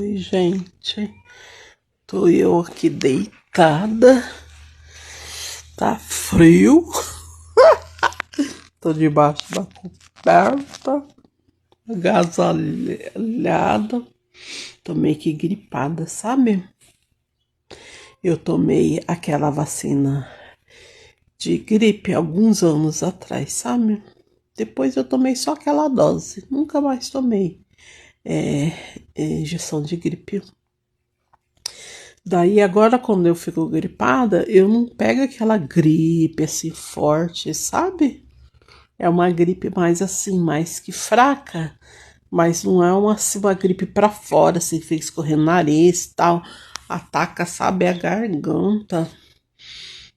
Oi, gente. Tô eu aqui deitada. Tá frio. Tô debaixo da coberta. Agasalhada. Tô meio que gripada, sabe? Eu tomei aquela vacina de gripe alguns anos atrás, sabe? Depois eu tomei só aquela dose. Nunca mais tomei injeção de gripe. Daí agora quando eu fico gripada, eu não pego aquela gripe assim forte, sabe? É uma gripe mais assim, mais que fraca, mas não é uma gripe pra fora, assim, que fica escorrendo nariz e tal. Ataca, sabe, a garganta.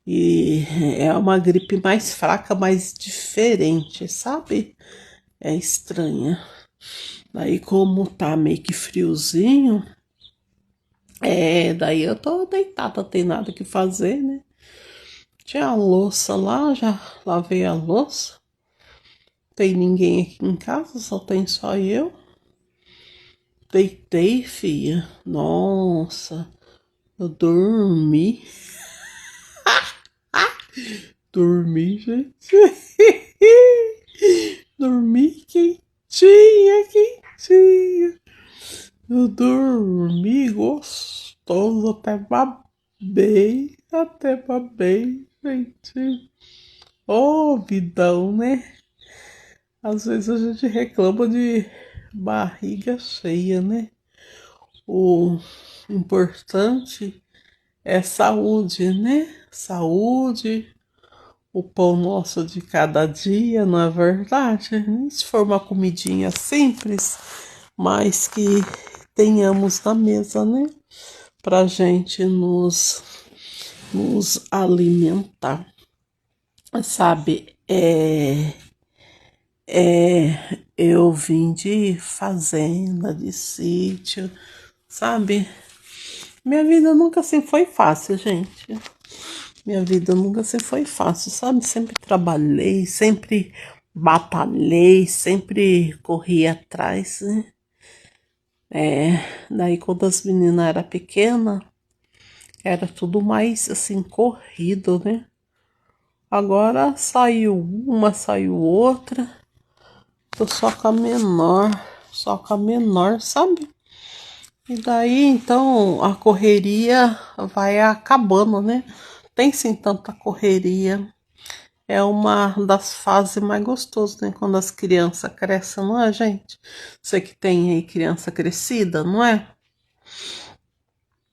E é uma gripe mais fraca, mais diferente, sabe? É estranha. Daí como tá meio que friozinho, daí eu tô deitada, não tem nada que fazer, né? Tinha a louça lá, já lavei a louça. Tem ninguém aqui em casa, só eu. Deitei, filha. Nossa, eu dormi. Dormi, gente. Dormi quentinha, quentinha. Eu dormi gostoso, até babei, gente. Ô, vidão, né? Às vezes a gente reclama de barriga cheia, né? O importante é saúde, né? Saúde, o pão nosso de cada dia, não é verdade? Se for uma comidinha simples, mas que tenhamos na mesa, né? Pra gente nos alimentar. Sabe, eu vim de fazenda, de sítio, sabe? Minha vida nunca assim foi fácil, gente. Minha vida nunca assim foi fácil, sabe? Sempre trabalhei, sempre batalhei, sempre corri atrás, né? Daí quando as meninas eram pequenas, era tudo mais assim, corrido, né? Agora saiu uma, saiu outra. Tô só com a menor, sabe? E daí, então, a correria vai acabando, né? Tem sim tanta correria. É uma das fases mais gostosas, né? Quando as crianças crescem, não é, gente? Você que tem aí criança crescida, não é?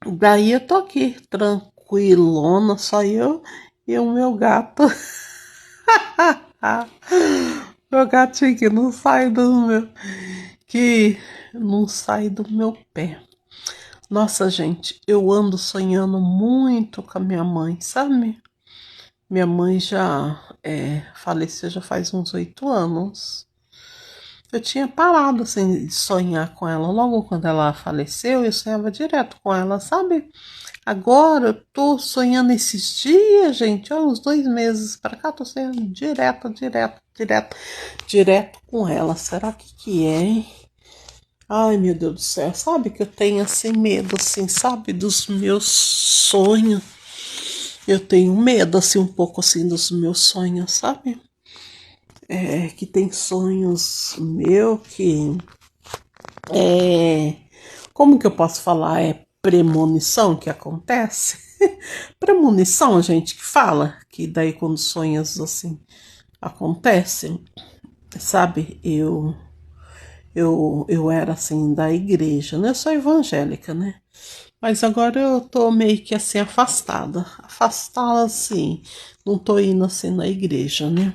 Daí eu tô aqui, tranquilona, só eu e o meu gato. Meu gatinho que não sai do meu pé. Nossa, gente, eu ando sonhando muito com a minha mãe, sabe? Minha mãe já faleceu já faz uns 8 anos. Eu tinha parado assim de sonhar com ela. Logo quando ela faleceu, eu sonhava direto com ela, sabe? Agora eu tô sonhando esses dias, gente. Olha, uns 2 meses pra cá, tô sonhando direto com ela. Será que é, hein? Ai, meu Deus do céu. Sabe que eu tenho assim medo, assim, sabe? Dos meus sonhos. Eu tenho medo, assim, um pouco assim dos meus sonhos, sabe? Que tem sonhos meu que como que eu posso falar? É premonição que acontece? Premonição, gente, que fala que daí quando sonhos assim acontecem, sabe? Eu era assim da igreja, né? Eu sou evangélica, né? Mas agora eu tô meio que assim afastada. Afastada assim, não tô indo assim na igreja, né?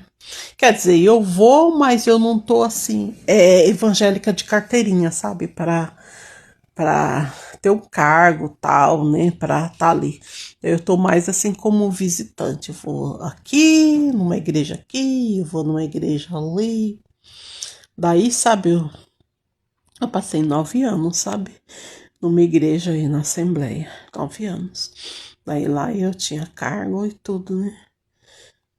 Quer dizer, eu vou, mas eu não tô assim, evangélica de carteirinha, sabe? Pra ter um cargo tal, né? Pra estar ali. Eu tô mais assim como visitante. Vou aqui, numa igreja aqui, eu vou numa igreja ali. Daí, sabe, eu passei 9 anos, sabe? Numa igreja aí na Assembleia. 9 anos. Daí lá eu tinha cargo e tudo, né?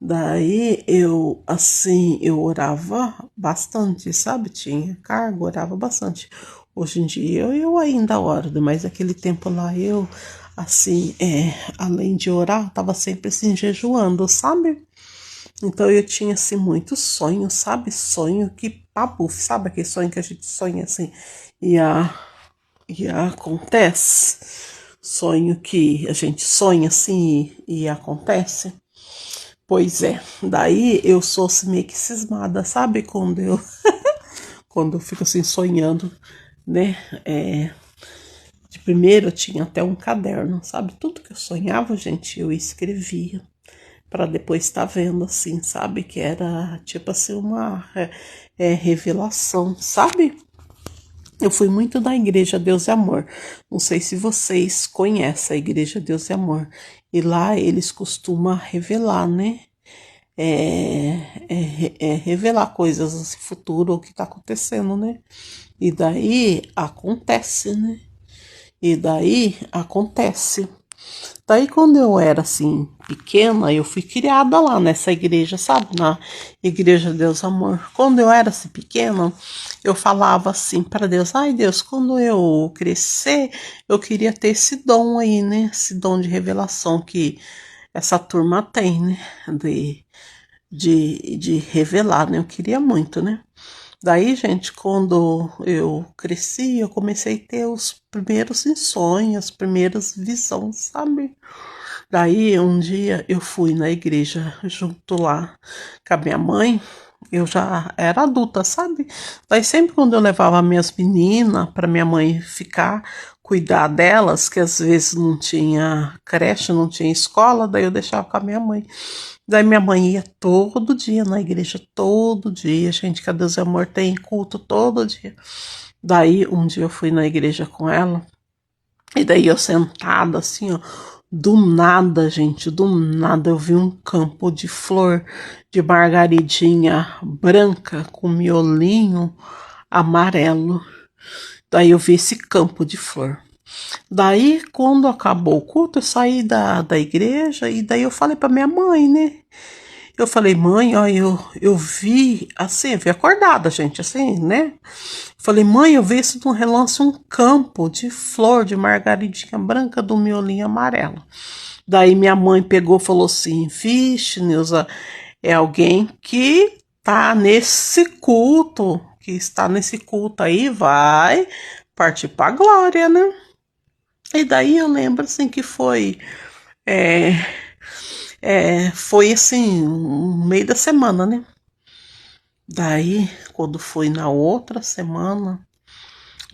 Daí eu, assim, eu orava bastante, sabe? Tinha cargo, orava bastante. Hoje em dia eu ainda oro, mas aquele tempo lá eu, assim, além de orar, eu tava sempre assim jejuando, sabe? Então eu tinha assim muitos sonhos, sabe? Sonho que pabuf, sabe aquele sonho que a gente sonha assim e acontece? Sonho que a gente sonha assim e acontece? Pois é, daí eu sou assim, meio que cismada, sabe? Quando eu fico assim sonhando, né? De primeiro eu tinha até um caderno, sabe? Tudo que eu sonhava, gente, eu escrevia para depois estar vendo assim, sabe? Que era tipo assim uma revelação, sabe? Eu fui muito da Igreja Deus e Amor. Não sei se vocês conhecem a Igreja Deus e Amor. E lá eles costumam revelar, né? Revelar coisas do futuro, o que está acontecendo, né? E daí acontece, né? E daí acontece. Daí, quando eu era assim, pequena, eu fui criada lá nessa igreja, sabe? Na Igreja Deus Amor. Quando eu era assim, pequena, eu falava assim para Deus: ai, Deus, quando eu crescer, eu queria ter esse dom aí, né? Esse dom de revelação que essa turma tem, né? De revelar, né? Eu queria muito, né? Daí, gente, quando eu cresci, eu comecei a ter os primeiros sonhos, as primeiras visões, sabe? Daí, um dia eu fui na igreja junto lá com a minha mãe. Eu já era adulta, sabe? Daí, sempre quando eu levava minhas meninas para minha mãe ficar, cuidar delas, que às vezes não tinha creche, não tinha escola, daí eu deixava com a minha mãe. Daí minha mãe ia todo dia na igreja, todo dia, gente, que a Deus e Amor tem culto todo dia. Daí um dia eu fui na igreja com ela, e daí eu sentada assim, ó, do nada, gente, do nada eu vi um campo de flor de margaridinha branca com miolinho amarelo. Daí eu vi esse campo de flor. Daí, quando acabou o culto, eu saí da igreja e daí eu falei para minha mãe, né? Eu falei, mãe, ó, eu vi, assim, eu vi acordada, gente, assim, né? Falei, mãe, eu vi isso num relance, um campo de flor de margaridinha branca do miolinho amarelo. Daí minha mãe pegou e falou assim, vixe, Neuza, é alguém que tá nesse culto, que está nesse culto aí, vai partir pra glória, né? E daí eu lembro, assim, que é, foi assim, no meio da semana, né? Daí, quando foi na outra semana,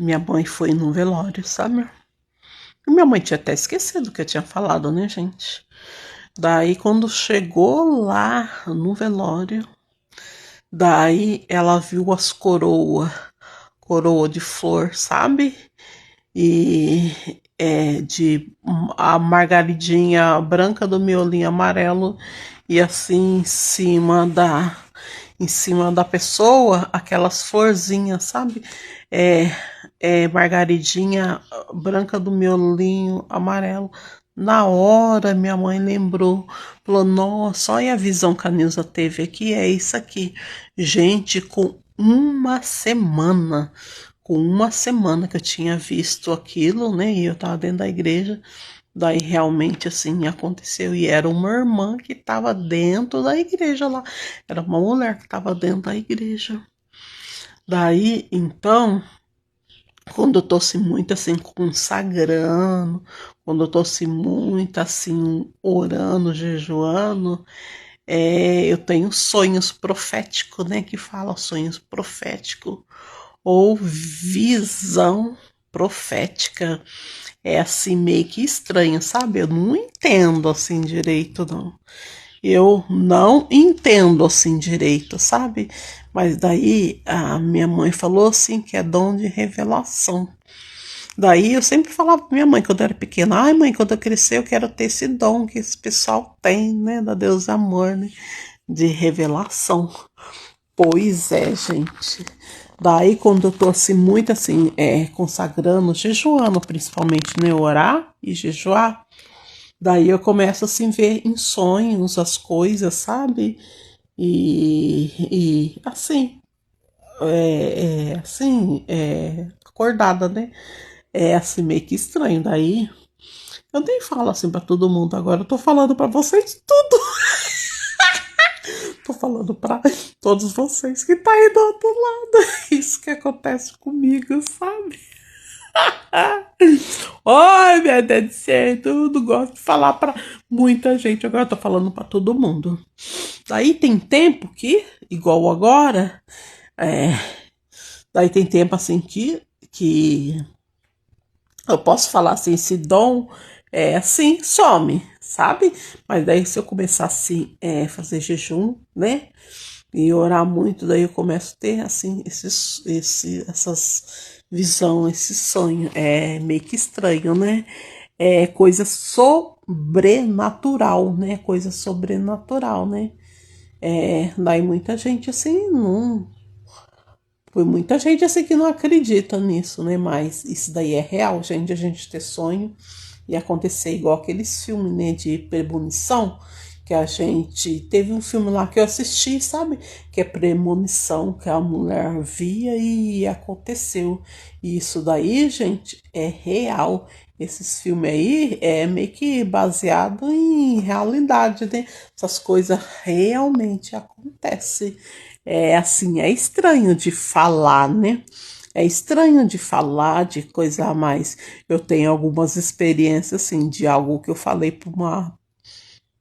minha mãe foi no velório, sabe? E minha mãe tinha até esquecido o que eu tinha falado, né, gente? Daí, quando chegou lá no velório, daí ela viu as coroa de flor, sabe? E de a margaridinha branca do miolinho amarelo e assim em cima da pessoa aquelas florzinhas, sabe? É, margaridinha branca do miolinho amarelo. Na hora, minha mãe lembrou, falou: nossa, olha a visão que a Nilza teve aqui, é isso aqui. Gente, com uma semana que eu tinha visto aquilo, né? E eu tava dentro da igreja. Daí realmente assim aconteceu. E era uma irmã que estava dentro da igreja lá. Era uma mulher que estava dentro da igreja. Daí, então, quando eu tô assim, muito assim, consagrando, quando eu tô assim, muito assim, orando, jejuando, eu tenho sonhos proféticos, né? Que fala sonhos proféticos ou visão profética. É assim meio que estranho, sabe? Eu não entendo assim direito, não. Eu não entendo assim direito, sabe? Mas daí a minha mãe falou assim que é dom de revelação. Daí eu sempre falava pra minha mãe quando eu era pequena, ai mãe, quando eu crescer eu quero ter esse dom que esse pessoal tem, né? Da Deus Amor, né? De revelação. Pois é, gente. Daí, quando eu tô assim, muito assim, consagrando, jejuando, principalmente, né? Orar e jejuar. Daí eu começo assim, ver em sonhos as coisas, sabe? E assim, assim, acordada, né? É assim, meio que estranho. Daí, eu nem falo assim pra todo mundo agora. Eu tô falando pra vocês tudo. Tô falando pra todos vocês que tá aí do outro lado. Isso que acontece comigo, sabe? Ai, meu Deus do céu, eu não gosto de falar pra muita gente. Agora eu tô falando pra todo mundo. Daí tem tempo que, igual agora, é, daí tem tempo assim que eu posso falar assim, esse dom é assim, some, sabe? Mas daí se eu começar assim, fazer jejum, né? E orar muito, daí eu começo a ter assim, essas visão, esse sonho. É meio que estranho, né? É coisa sobrenatural, né? Coisa sobrenatural, né? Daí muita gente assim não. Foi muita gente assim que não acredita nisso, né? Mas isso daí é real, gente. A gente ter sonho e acontecer igual aqueles filmes, né? De premonição. Que a gente. Teve um filme lá que eu assisti, sabe? Que é premonição, que a mulher via e aconteceu. E isso daí, gente, é real. Esses filmes aí é meio que baseado em realidade, né? Essas coisas realmente acontecem. É assim, é estranho de falar, né? É estranho de falar de coisa a mais. Eu tenho algumas experiências, assim, de algo que eu falei para uma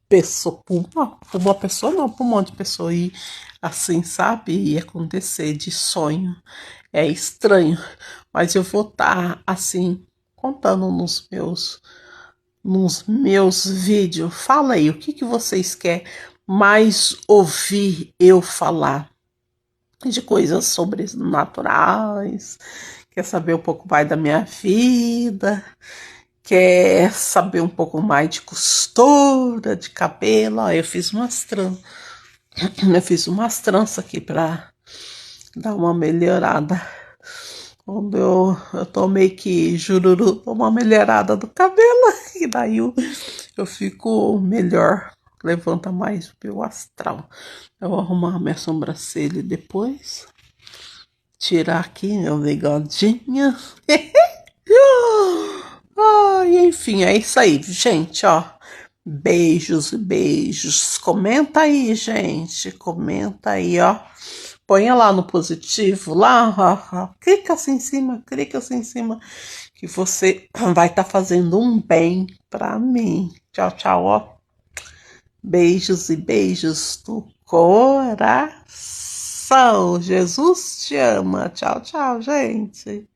pessoa, pra uma pessoa não, para um monte de pessoa e assim, sabe? E acontecer de sonho. É estranho, mas eu vou estar, assim, contando nos meus vídeos. Fala aí, o que que vocês querem mais ouvir eu falar? De coisas sobrenaturais, quer saber um pouco mais da minha vida, quer saber um pouco mais de costura, de cabelo. Ó, eu fiz umas tranças aqui para dar uma melhorada. Quando eu tô meio que jururu, dou uma melhorada do cabelo, e daí eu fico melhor, levanta mais o meu astral. Eu vou arrumar minha sobrancelha depois. Tirar aqui meu bigodinho. E enfim, é isso aí, gente, ó. Beijos e beijos. Comenta aí, gente. Comenta aí, ó. Põe lá no positivo, lá, ó. Clica assim em cima, clica assim em cima, que você vai estar fazendo um bem pra mim. Tchau, tchau, ó. Beijos e beijos do coração. Jesus te ama. Tchau, tchau, gente.